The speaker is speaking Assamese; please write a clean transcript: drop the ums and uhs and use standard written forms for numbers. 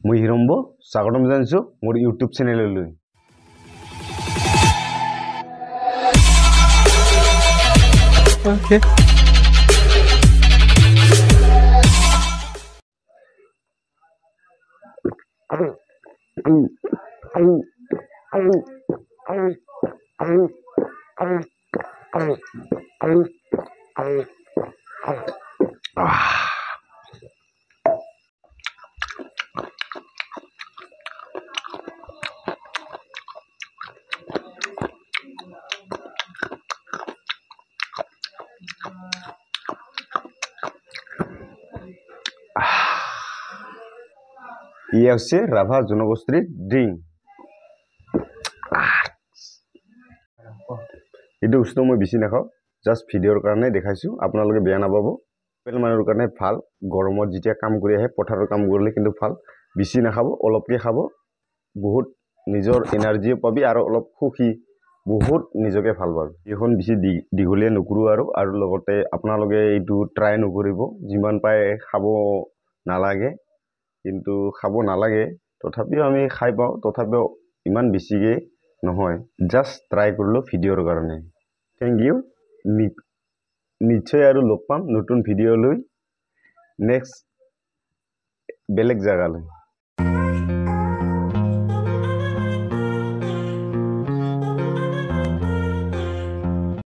মই হিৰম্ব স্বাগতম জনাইছো মোৰ ইউটিউব চেনেললৈ Okay. ইয়ে হচ্ছে ৰাভা জনগোষ্ঠীৰ ড্ৰিঙ্ক এইটো বস্তু মই বেছি নাখাওঁ জাষ্ট ভিডিঅ'ৰ কাৰণে দেখাইছোঁ আপোনালোকে বেয়া নাপাব লোকেল মানুহৰ কাৰণে ভাল গৰমত যেতিয়া কাম কৰি আহে পথাৰৰ কাম কৰিলে কিন্তু ভাল বেছি নাখাব অলপকৈ খাব বহুত নিজৰ এনাৰ্জিও পাবি আৰু অলপ সুখী বহুত নিজকে ভাল পাবি এইখন বেছি দীঘলীয়া নকৰোঁ আৰু লগতে আপোনালোকে এইটো ট্ৰাই নকৰিব যিমান পায় খাব নালাগে কিন্তু খাব নালাগে তথাপিও আমি খাই পাওঁ তথাপিও ইমান বেছিকৈ নহয় জাষ্ট ট্ৰাই কৰিলোঁ ভিডিঅ'ৰ কাৰণে থেংক ইউ নিশ্চয় আৰু লগ পাম নতুন ভিডিঅ'লৈ নেক্সট বেলেগ জাগালৈ